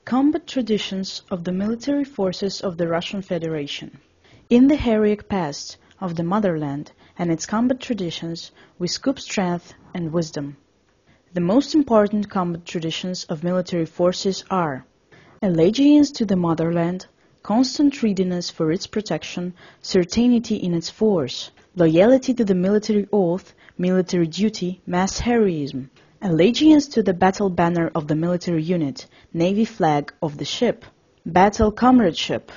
Combat traditions of the military forces of the Russian Federation. In the heroic past of the motherland and its combat traditions, we scoop strength and wisdom. The most important combat traditions of military forces are allegiance to the motherland, constant readiness for its protection, certainty in its force, loyalty to the military oath, military duty, mass heroism, allegiance to the battle banner of the military unit, navy flag of the ship, battle comradeship,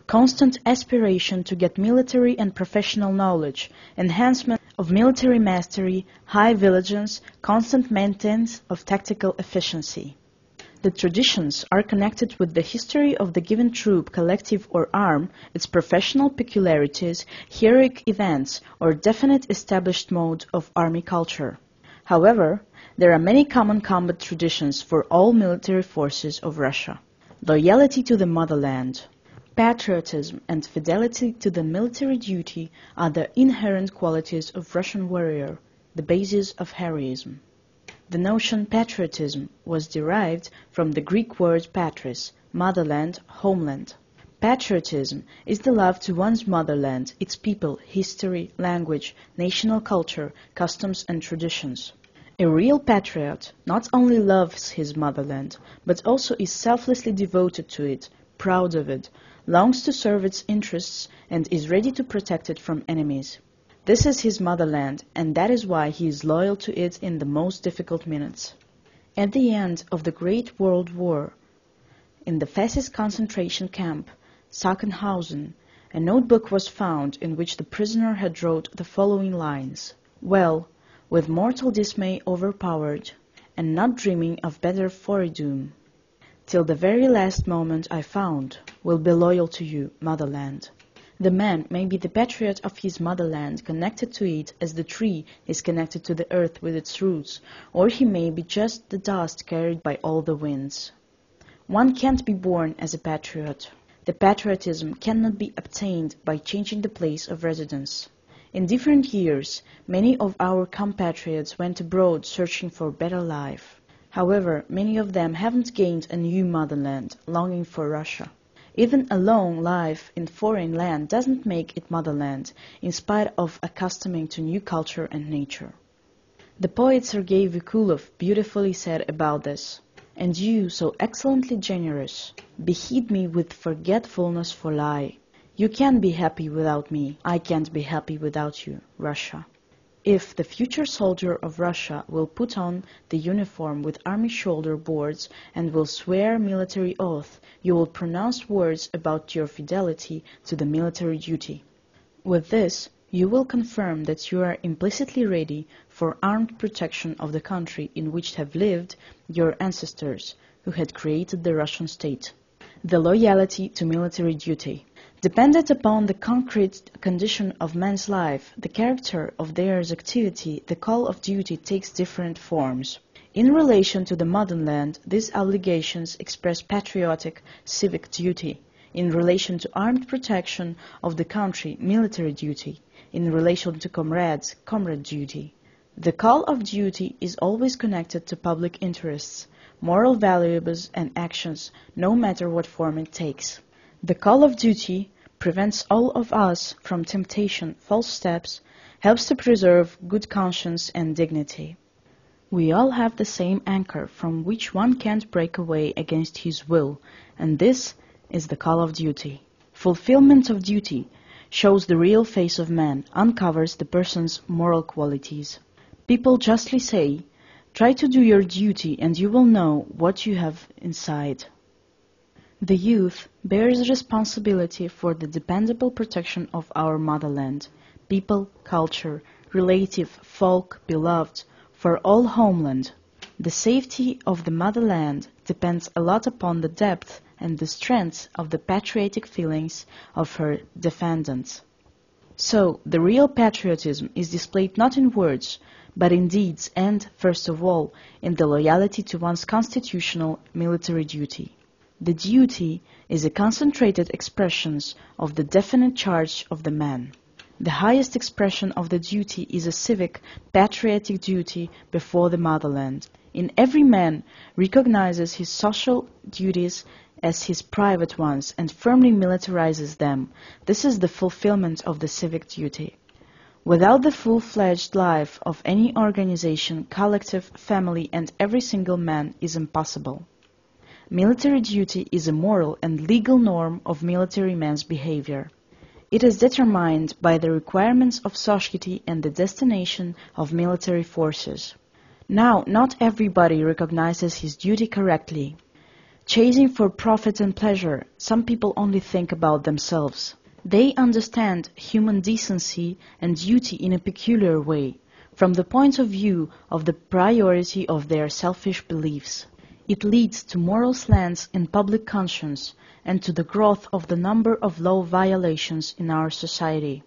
constant aspiration to get military and professional knowledge, enhancement of military mastery, high vigilance, constant maintenance of tactical efficiency. The traditions are connected with the history of the given troop, collective or arm, its professional peculiarities, heroic events, or definite established mode of army culture. However, there are many common combat traditions for all military forces of Russia. Loyalty to the motherland, patriotism and fidelity to the military duty are the inherent qualities of Russian warrior, the basis of heroism. The notion patriotism was derived from the Greek word patris, motherland, homeland. Patriotism is the love to one's motherland, its people, history, language, national culture, customs and traditions. A real patriot not only loves his motherland, but also is selflessly devoted to it, proud of it, longs to serve its interests, and is ready to protect it from enemies. This is his motherland, and that is why he is loyal to it in the most difficult minutes. At the end of the Great World War, in the fascist concentration camp, Sachsenhausen, a notebook was found in which the prisoner had wrote the following lines. Well, with mortal dismay overpowered, and not dreaming of better foredom, till the very last moment I found, will be loyal to you, motherland. The man may be the patriot of his motherland, connected to it as the tree is connected to the earth with its roots, or he may be just the dust carried by all the winds. One can't be born as a patriot. The patriotism cannot be obtained by changing the place of residence. In different years, many of our compatriots went abroad searching for better life. However, many of them haven't gained a new motherland, longing for Russia. Even a long life in foreign land doesn't make it motherland, in spite of accustoming to new culture and nature. The poet Sergei Vikulov beautifully said about this, "And you, so excellently generous, behead me with forgetfulness for lie. You can't be happy without me, I can't be happy without you, Russia." If the future soldier of Russia will put on the uniform with army shoulder boards and will swear military oath, you will pronounce words about your fidelity to the military duty. With this, you will confirm that you are implicitly ready for armed protection of the country in which have lived your ancestors, who had created the Russian state. The loyalty to military duty. Dependent upon the concrete condition of man's life, the character of their activity, the call of duty takes different forms. In relation to the motherland, these obligations express patriotic, civic duty. In relation to armed protection of the country, military duty. In relation to comrades, comrade duty. The call of duty is always connected to public interests, moral values and actions, no matter what form it takes. The call of duty prevents all of us from temptation, false steps, helps to preserve good conscience and dignity. We all have the same anchor from which one can't break away against his will, and this is the call of duty. Fulfillment of duty shows the real face of man, uncovers the person's moral qualities. People justly say, "Try to do your duty and you will know what you have inside." The youth bears responsibility for the dependable protection of our motherland, people, culture, relative, folk, beloved, for all homeland. The safety of the motherland depends a lot upon the depth and the strength of the patriotic feelings of her defendants. So, the real patriotism is displayed not in words, but in deeds and, first of all, in the loyalty to one's constitutional military duty. The duty is a concentrated expression of the definite charge of the man. The highest expression of the duty is a civic, patriotic duty before the motherland. In every man recognizes his social duties as his private ones and firmly militarizes them. This is the fulfillment of the civic duty. Without the full-fledged life of any organization, collective, family, and every single man is impossible. Military duty is a moral and legal norm of military man's behavior. It is determined by the requirements of society and the destination of military forces. Now, not everybody recognizes his duty correctly. Chasing for profit and pleasure, some people only think about themselves. They understand human decency and duty in a peculiar way, from the point of view of the priority of their selfish beliefs. It leads to moral slants in public conscience and to the growth of the number of law violations in our society.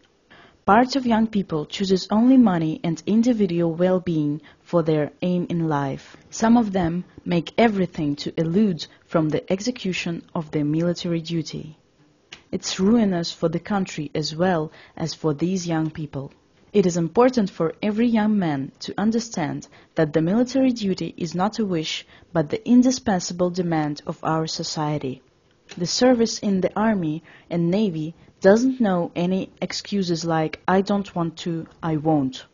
Part of young people chooses only money and individual well-being for their aim in life. Some of them make everything to elude from the execution of their military duty. It's ruinous for the country as well as for these young people. It is important for every young man to understand that the military duty is not a wish but the indispensable demand of our society. The service in the army and navy doesn't know any excuses like I don't want to, I won't.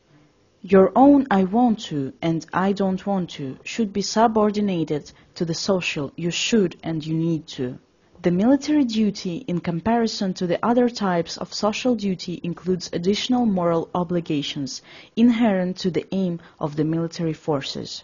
Your own I want to and I don't want to should be subordinated to the social you should and you need to. The military duty in comparison to the other types of social duty includes additional moral obligations inherent to the aim of the military forces.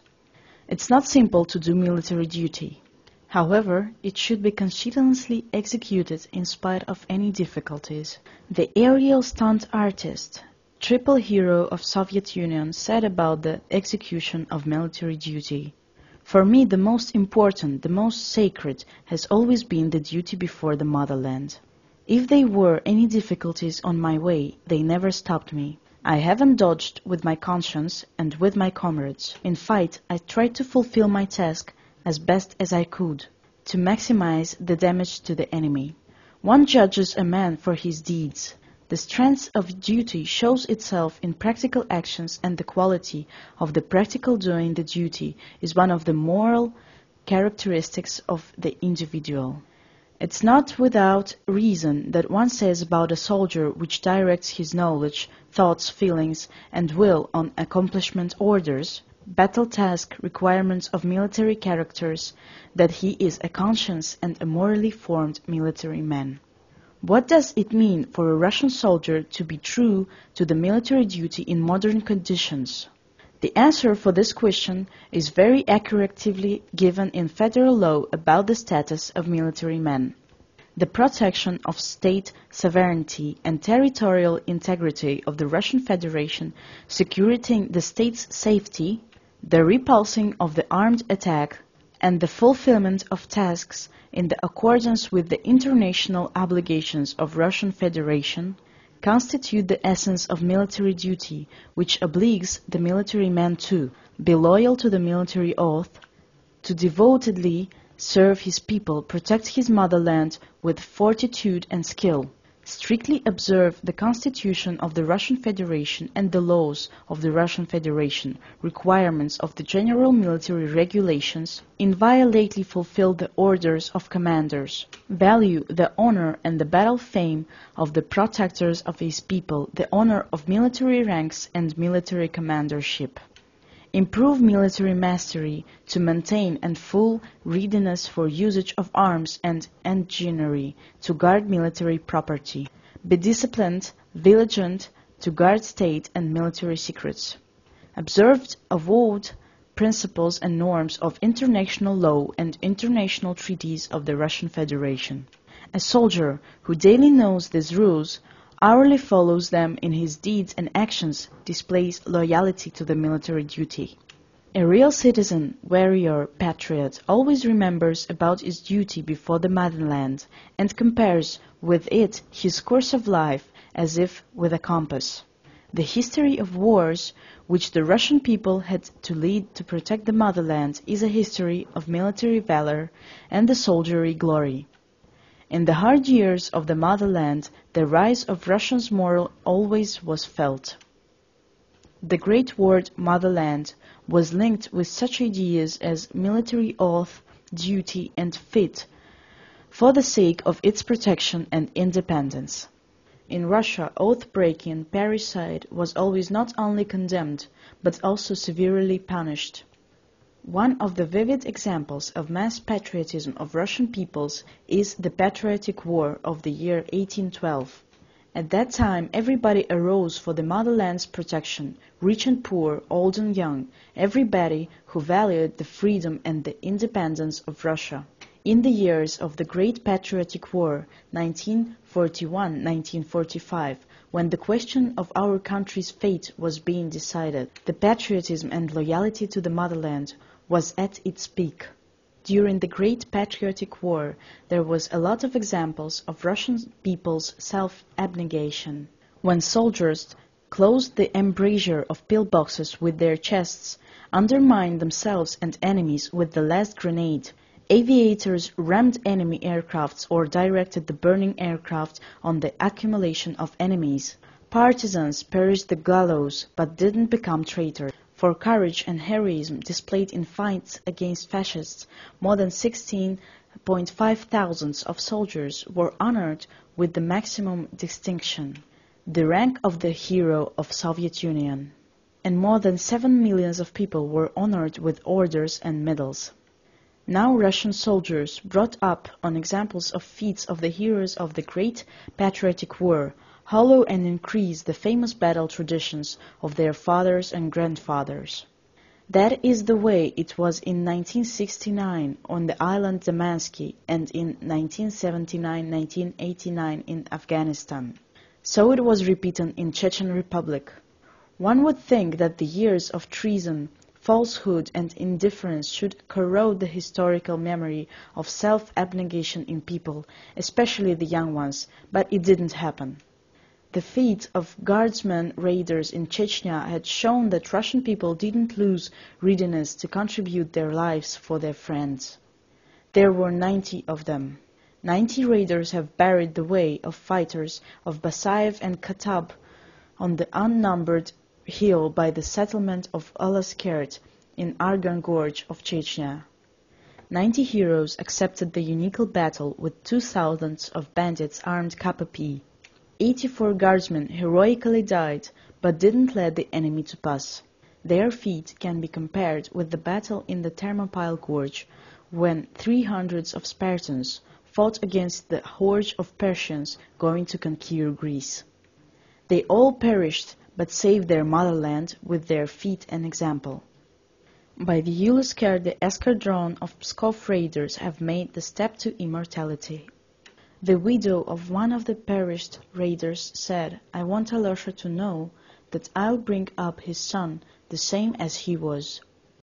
It's not simple to do military duty. However, it should be conscientiously executed in spite of any difficulties. The aerial stunt artist, triple hero of Soviet Union, said about the execution of military duty. For me, the most important, the most sacred, has always been the duty before the motherland. If there were any difficulties on my way, they never stopped me. I haven't dodged with my conscience and with my comrades. In fact, I tried to fulfill my task as best as I could, to maximize the damage to the enemy. One judges a man for his deeds. The strength of duty shows itself in practical actions, and the quality of the practical doing the duty is one of the moral characteristics of the individual. It's not without reason that one says about a soldier which directs his knowledge, thoughts, feelings, and will on accomplishment orders, battle task requirements of military characters, that he is a conscious and a morally formed military man. What does it mean for a Russian soldier to be true to the military duty in modern conditions? The answer for this question is very accurately given in federal law about the status of military men. The protection of state sovereignty and territorial integrity of the Russian Federation, securing the state's safety, the repulsing of the armed attack, and the fulfillment of tasks in the accordance with the international obligations of Russian Federation constitute the essence of military duty, which obliges the military man to be loyal to the military oath, to devotedly serve his people, protect his motherland with fortitude and skill, strictly observe the Constitution of the Russian Federation and the laws of the Russian Federation, requirements of the general military regulations, inviolately fulfill the orders of commanders, value the honor and the battle fame of the protectors of his people, the honor of military ranks and military commandership. Improve military mastery to maintain and full readiness for usage of arms and enginery to guard military property. Be disciplined, vigilant to guard state and military secrets. Observe avowed principles and norms of international law and international treaties of the Russian Federation. A soldier who daily knows these rules, hourly follows them in his deeds and actions, displays loyalty to the military duty. A real citizen, warrior, patriot always remembers about his duty before the motherland and compares with it his course of life as if with a compass. The history of wars which the Russian people had to lead to protect the motherland is a history of military valor and the soldierly glory. In the hard years of the motherland, the rise of Russians' moral always was felt. The great word motherland was linked with such ideas as military oath, duty, and fit, for the sake of its protection and independence. In Russia, oath-breaking parricide was always not only condemned, but also severely punished. One of the vivid examples of mass patriotism of Russian peoples is the Patriotic War of the year 1812. At that time, everybody arose for the motherland's protection, rich and poor, old and young, everybody who valued the freedom and the independence of Russia. In the years of the Great Patriotic War, 1941-1945, when the question of our country's fate was being decided, the patriotism and loyalty to the motherland was at its peak. During the Great Patriotic War, there was a lot of examples of Russian people's self-abnegation. When soldiers closed the embrasure of pillboxes with their chests, undermined themselves and enemies with the last grenade, aviators rammed enemy aircrafts or directed the burning aircraft on the accumulation of enemies. Partisans perished the gallows but didn't become traitors. For courage and heroism displayed in fights against fascists, more than 16.5 thousand of soldiers were honored with the maximum distinction, the rank of the hero of Soviet Union. And more than 7 millions of people were honored with orders and medals. Now Russian soldiers, brought up on examples of feats of the heroes of the Great Patriotic War, hollow and increase the famous battle traditions of their fathers and grandfathers. That is the way it was in 1969 on the island Damansky and in 1979-1989 in Afghanistan. So it was repeated in Chechen Republic. One would think that the years of treason, falsehood and indifference should corrode the historical memory of self-abnegation in people, especially the young ones, but it didn't happen. The feat of guardsmen raiders in Chechnya had shown that Russian people didn't lose readiness to contribute their lives for their friends. There were 90 of them. 90 raiders have buried the way of fighters of Basayev and Katab on the unnumbered hill by the settlement of Alaskert in Argon Gorge of Chechnya. 90 heroes accepted the unique battle with 2,000 of bandits armed KPP. 84 guardsmen heroically died, but didn't let the enemy to pass. Their feat can be compared with the battle in the Thermopylae Gorge, when 300 of Spartans fought against the horde of Persians going to conquer Greece. They all perished, but saved their motherland with their feat and example. By the Ulusker, the escadron of Pskov raiders have made the step to immortality. The widow of one of the perished raiders said, "I want Alyosha to know that I'll bring up his son the same as he was."